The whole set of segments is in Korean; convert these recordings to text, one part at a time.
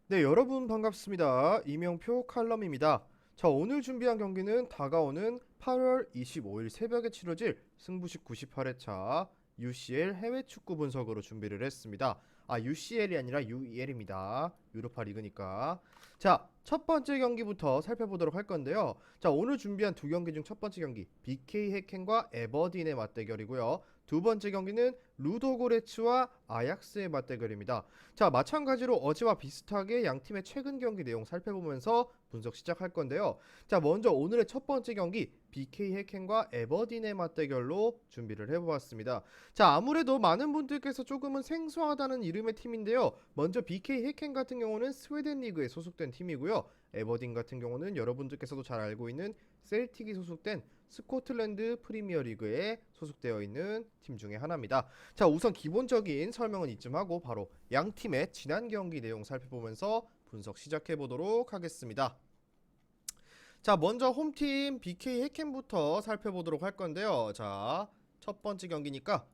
네, 여러분 반갑습니다. 이명표 칼럼입니다. 자, 오늘 준비한 경기는 다가오는 8월 25일 새벽에 치러질 승부식 98회차 UCL 해외 축구 분석으로 준비를 했습니다. UCL이 아니라 UEL입니다. 유로파 리그니까. 자, 첫 번째 경기부터 살펴보도록 할 건데요. 자, 오늘 준비한 두 경기 중 첫 번째 경기 BK 해켄과 에버딘의 맞대결이고요. 두 번째 경기는 루도고레츠와 아약스의 맞대결입니다. 자, 마찬가지로 어제와 비슷하게 양 팀의 최근 경기 내용 살펴보면서 분석 시작할 건데요. 자, 먼저 오늘의 첫 번째 경기 BK 해켄과 에버딘의 맞대결로 준비를 해보았습니다. 자, 아무래도 많은 분들께서 조금은 생소하다는 이름의 팀인데요. 먼저 BK 해켄 같은 경우는 스웨덴 리그에 소속된 팀이고요. 에버딘 같은 경우는 여러분들께서도 잘 알고 있는 셀틱이 소속된 스코틀랜드 프리미어 리그에 소속되어 있는 팀 중에 하나입니다. 자, 우선 기본적인 설명은 이쯤 하고 바로 양 팀의 지난 경기 내용 살펴보면서 분석 시작해 보도록 하겠습니다. 자, 먼저 홈팀 BK 해켄부터 살펴보도록 할 건데요. 자, 첫 번째 경기니까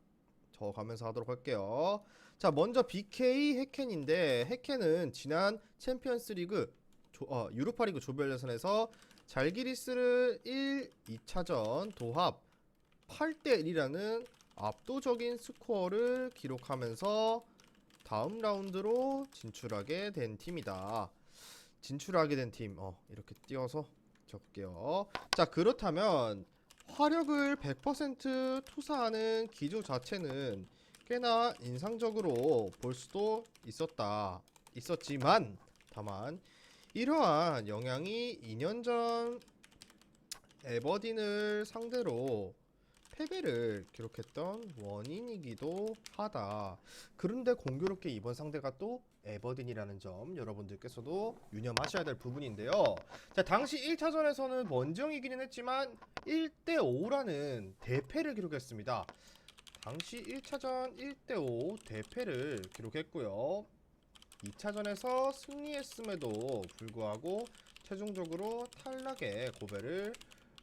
저 가면서 하도록 할게요. 자, 먼저 BK 해켄인데 해켄은 지난 챔피언스 리그 유로파 리그 조별 예선에서 잘기리스를 2차전 도합 8대 1이라는 압도적인 스코어를 기록하면서 다음 라운드로 진출하게 된 팀이다. 진출하게 된 팀. 이렇게 띄워서 적을게요. 자, 그렇다면 화력을 100% 투사하는 기조 자체는 꽤나 인상적으로 볼 수도 있었지만 다만 이러한 영향이 2년 전 에버딘을 상대로 패배를 기록했던 원인이기도 하다. 그런데 공교롭게 이번 상대가 또 에버딘이라는 점 여러분들께서도 유념하셔야 될 부분인데요. 자, 당시 1차전에서는 먼저 이기는 했지만 1대5라는 대패를 기록했습니다. 당시 1차전 1대5 대패를 기록했고요. 2차전에서 승리했음에도 불구하고 최종적으로 탈락의 고배를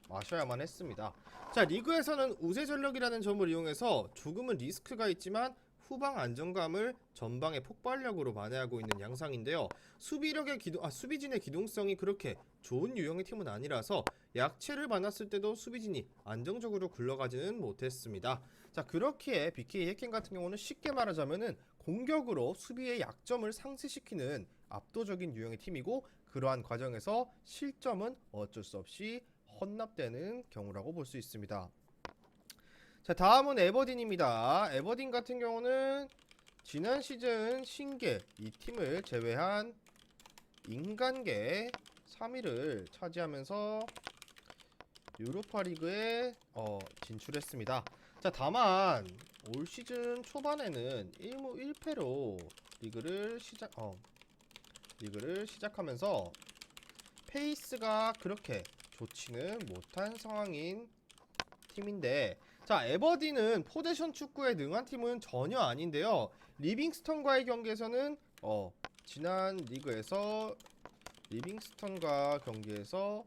마셔야만 했습니다. 자, 리그에서는 우세 전력이라는 점을 이용해서 조금은 리스크가 있지만 후방 안정감을 전방의 폭발력으로 만회하고 있는 양상인데요. 수비진의 기동성이 그렇게 좋은 유형의 팀은 아니라서 약체를 만났을 때도 수비진이 안정적으로 굴러가지는 못했습니다. 자, 그렇기에 BK 해켄 같은 경우는 쉽게 말하자면은 공격으로 수비의 약점을 상쇄시키는 압도적인 유형의 팀이고, 그러한 과정에서 실점은 어쩔 수 없이 헌납되는 경우라고 볼 수 있습니다. 자, 다음은 에버딘입니다. 에버딘 같은 경우는 지난 시즌 신계 이 팀을 제외한 인간계 3위를 차지하면서 유로파 리그에 진출했습니다. 자, 다만 올 시즌 초반에는 1무 1패로 리그를 시작하면서 페이스가 그렇게 좋지는 못한 상황인 팀인데, 자, 에버딘은 포지션 축구에 능한 팀은 전혀 아닌데요. 리빙스턴과의 경기에서는 지난 리그에서 리빙스턴과 경기에서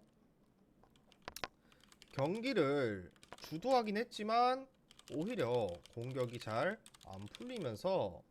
경기를 주도하긴 했지만 오히려 공격이 잘 안 풀리면서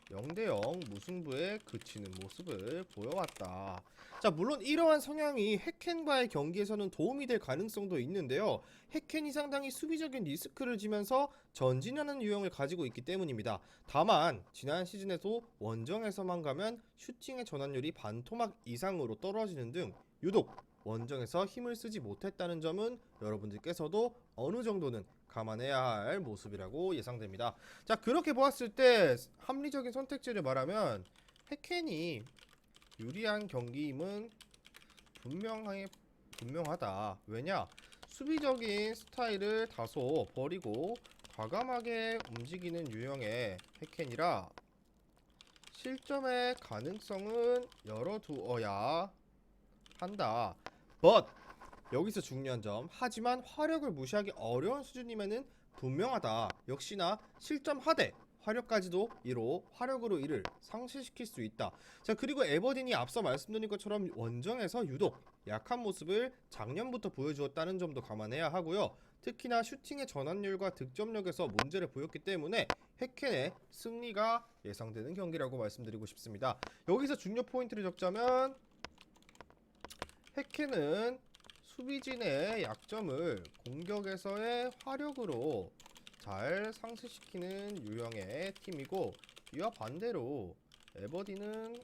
0대0 무승부에 그치는 모습을 보여왔다. 자, 물론 이러한 성향이 해켄과의 경기에서는 도움이 될 가능성도 있는데요. 해켄이 상당히 수비적인 리스크를 지면서 전진하는 유형을 가지고 있기 때문입니다. 다만 지난 시즌에도 원정에서만 가면 슈팅의 전환율이 반토막 이상으로 떨어지는 등 유독 원정에서 힘을 쓰지 못했다는 점은 여러분들께서도 어느 정도는 감안해야 할 모습이라고 예상됩니다. 자, 그렇게 보았을 때 합리적인 선택지를 말하면 해켄이 유리한 경기임은 분명하다. 왜냐? 수비적인 스타일을 다소 버리고 과감하게 움직이는 유형의 해켄이라 실점의 가능성은 열어두어야 한다. But 여기서 중요한 점, 하지만 화력을 무시하기 어려운 수준이면은 분명하다. 역시나 실점하되 화력까지도 화력으로 이를 상쇄시킬 수 있다. 자, 그리고 에버딘이 앞서 말씀드린 것처럼 원정에서 유독 약한 모습을 작년부터 보여주었다는 점도 감안해야 하고요. 특히나 슈팅의 전환율과 득점력에서 문제를 보였기 때문에 헤켄의 승리가 예상되는 경기라고 말씀드리고 싶습니다. 여기서 중요 포인트를 적자면 헤켄은 수비진의 약점을 공격에서의 화력으로 잘 상쇄시키는 유형의 팀이고, 이와 반대로 에버디는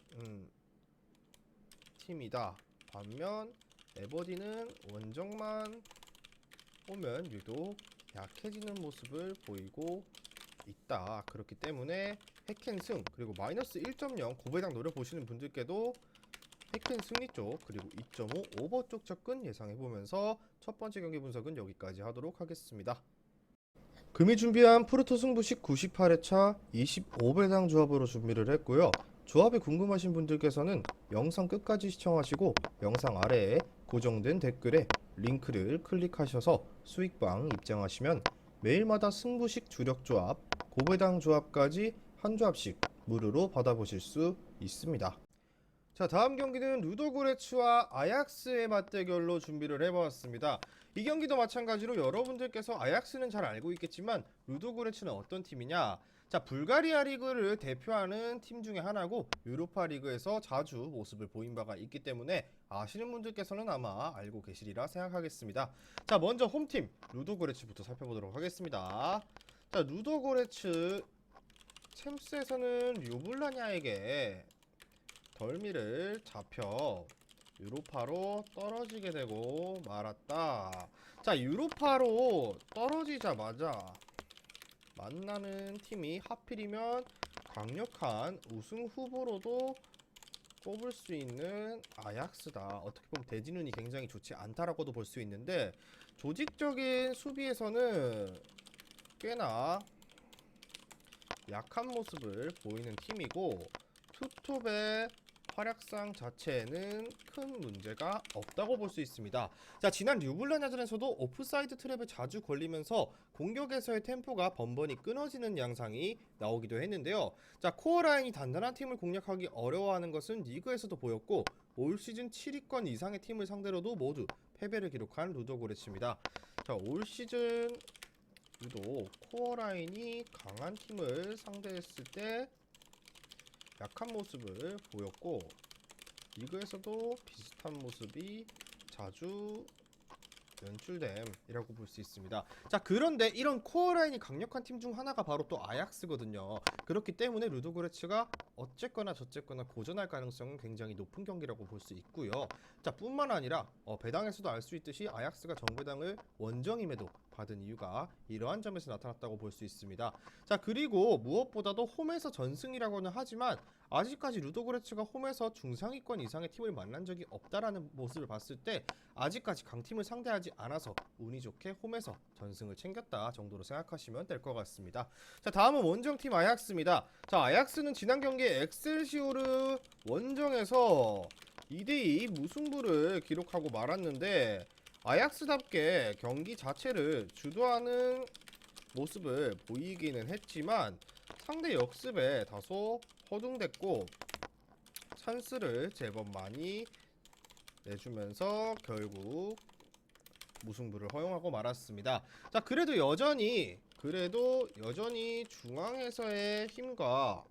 팀이다. 반면 에버디는 원정만 오면 유독 약해지는 모습을 보이고 있다. 그렇기 때문에 헤켄 승, 그리고 마이너스 1.0 고배당 노려보시는 분들께도 헤켄 승리 쪽, 그리고 2.5 오버 쪽 접근 예상해보면서 첫 번째 경기 분석은 여기까지 하도록 하겠습니다. 금이 준비한 프로토 승부식 98회차 25배당 조합으로 준비를 했고요. 조합이 궁금하신 분들께서는 영상 끝까지 시청하시고 영상 아래에 고정된 댓글에 링크를 클릭하셔서 수익방 입장하시면 매일마다 승부식 주력 조합, 고배당 조합까지 한 조합씩 무료로 받아보실 수 있습니다. 자, 다음 경기는 루도고레츠와 아약스의 맞대결로 준비를 해보았습니다. 이 경기도 마찬가지로 여러분들께서 아약스는 잘 알고 있겠지만 루도고레츠는 어떤 팀이냐? 자, 불가리아 리그를 대표하는 팀 중에 하나고 유로파 리그에서 자주 모습을 보인 바가 있기 때문에 아시는 분들께서는 아마 알고 계시리라 생각하겠습니다. 자, 먼저 홈팀 루도고레츠부터 살펴보도록 하겠습니다. 자, 루도고레츠 챔스에서는 류블라냐에게 덜미를 잡혀 유로파로 떨어지게 되고 말았다. 자, 유로파로 떨어지자마자 만나는 팀이 하필이면 강력한 우승 후보로도 꼽을 수 있는 아약스다. 어떻게 보면 대진운이 굉장히 좋지 않다라고도 볼 수 있는데, 조직적인 수비에서는 꽤나 약한 모습을 보이는 팀이고, 투톱의 활약상 자체에는 큰 문제가 없다고 볼 수 있습니다. 자, 지난 류블라냐전에서도 오프사이드 트랩에 자주 걸리면서 공격에서의 템포가 번번이 끊어지는 양상이 나오기도 했는데요. 자, 코어 라인이 단단한 팀을 공략하기 어려워하는 것은 리그에서도 보였고, 올 시즌 7위권 이상의 팀을 상대로도 모두 패배를 기록한 루도고레츠입니다. 자, 올 시즌 유독 코어 라인이 강한 팀을 상대했을 때 약한 모습을 보였고, 리그에서도 비슷한 모습이 자주 연출됨이라고 볼 수 있습니다. 자, 그런데 이런 코어 라인이 강력한 팀 중 하나가 바로 또 아약스거든요. 그렇기 때문에 루도고레츠가 어쨌거나 저쨌거나 고전할 가능성은 굉장히 높은 경기라고 볼 수 있고요. 자, 뿐만 아니라 배당에서도 알 수 있듯이 아약스가 정배당을 원정임에도 받은 이유가 이러한 점에서 나타났다고 볼 수 있습니다. 자, 그리고 무엇보다도 홈에서 전승이라고는 하지만 아직까지 루도고레츠가 홈에서 중상위권 이상의 팀을 만난 적이 없다라는 모습을 봤을 때 아직까지 강팀을 상대하지 않아서 운이 좋게 홈에서 전승을 챙겼다 정도로 생각하시면 될 것 같습니다. 자, 다음은 원정팀 아약스입니다. 자, 아약스는 지난 경기에 엑셀시오르 원정에서 2대2 무승부를 기록하고 말았는데, 아약스답게 경기 자체를 주도하는 모습을 보이기는 했지만 상대 역습에 다소 허둥댔고 찬스를 제법 많이 내주면서 결국 무승부를 허용하고 말았습니다. 자, 그래도 여전히 중앙에서의 힘과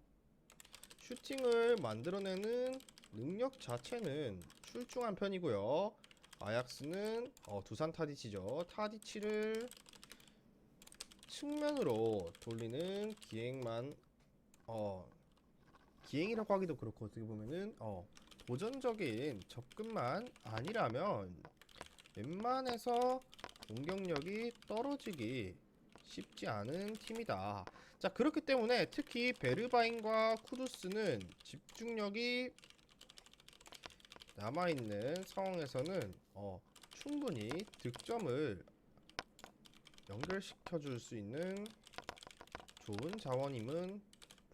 슈팅을 만들어내는 능력 자체는 출중한 편이고요. 아약스는 두산 타디치죠. 타디치를 측면으로 돌리는 기행이라고 하기도 그렇고, 어떻게 보면은 도전적인 접근만 아니라면 웬만해서 공격력이 떨어지기 쉽지 않은 팀이다. 자, 그렇기 때문에 특히 베르바인과 쿠두스는 집중력이 남아있는 상황에서는 충분히 득점을 연결시켜 줄 수 있는 좋은 자원임은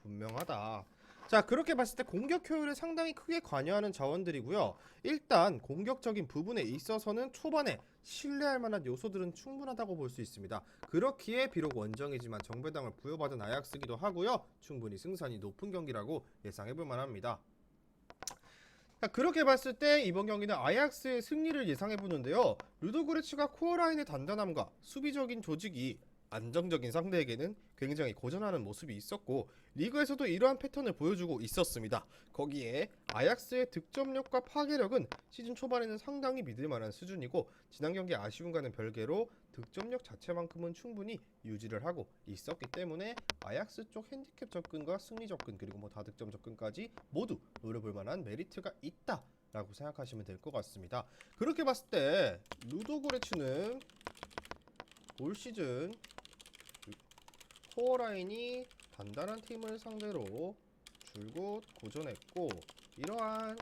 분명하다. 자, 그렇게 봤을 때 공격 효율에 상당히 크게 관여하는 자원들이고요. 일단 공격적인 부분에 있어서는 초반에 신뢰할 만한 요소들은 충분하다고 볼 수 있습니다. 그렇기에 비록 원정이지만 정배당을 부여받은 아약스기도 하고요. 충분히 승산이 높은 경기라고 예상해볼 만합니다. 자, 그렇게 봤을 때 이번 경기는 아약스의 승리를 예상해보는데요. 루도고레츠가 코어라인의 단단함과 수비적인 조직이 안정적인 상대에게는 굉장히 고전하는 모습이 있었고 리그에서도 이러한 패턴을 보여주고 있었습니다. 거기에 아약스의 득점력과 파괴력은 시즌 초반에는 상당히 믿을 만한 수준이고 지난 경기 아쉬움과는 별개로 득점력 자체만큼은 충분히 유지를 하고 있었기 때문에 아약스 쪽 핸디캡 접근과 승리 접근 그리고 뭐 다득점 접근까지 모두 노려볼 만한 메리트가 있다 라고 생각하시면 될 것 같습니다. 그렇게 봤을 때 루도고레츠는 올 시즌 코어라인이 단단한 팀을 상대로 줄곧 고전했고 이러한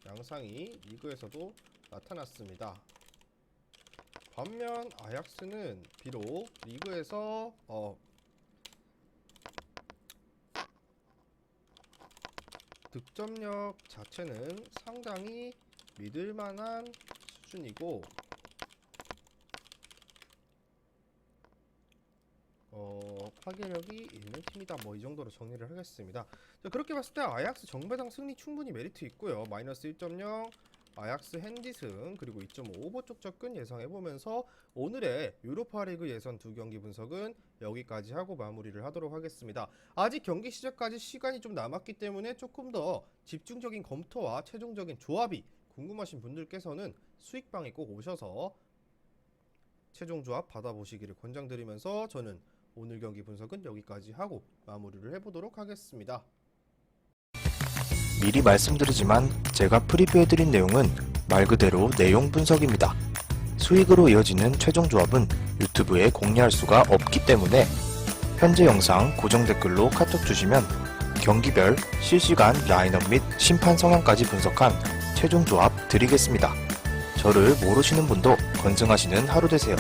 양상이 리그에서도 나타났습니다. 반면 아약스는 비록 리그에서 득점력 자체는 상당히 믿을만한 수준이고 파괴력이 있는 팀이다. 뭐 이 정도로 정리를 하겠습니다. 자, 그렇게 봤을 때 아약스 정배당 승리 충분히 메리트 있고요. 마이너스 1.0 아약스 핸디승 그리고 2.5 오버 쪽 접근 예상해보면서 오늘의 유로파리그 예선 두 경기 분석은 여기까지 하고 마무리를 하도록 하겠습니다. 아직 경기 시작까지 시간이 좀 남았기 때문에 조금 더 집중적인 검토와 최종적인 조합이 궁금하신 분들께서는 수익방에 꼭 오셔서 최종 조합 받아보시기를 권장드리면서 저는 오늘 경기 분석은 여기까지 하고 마무리를 해보도록 하겠습니다. 미리 말씀드리지만 제가 프리뷰해드린 내용은 말 그대로 내용 분석입니다. 수익으로 이어지는 최종 조합은 유튜브에 공개할 수가 없기 때문에 현재 영상 고정 댓글로 카톡 주시면 경기별 실시간 라인업 및 심판 성향까지 분석한 최종 조합 드리겠습니다. 저를 모르시는 분도 건승하시는 하루 되세요.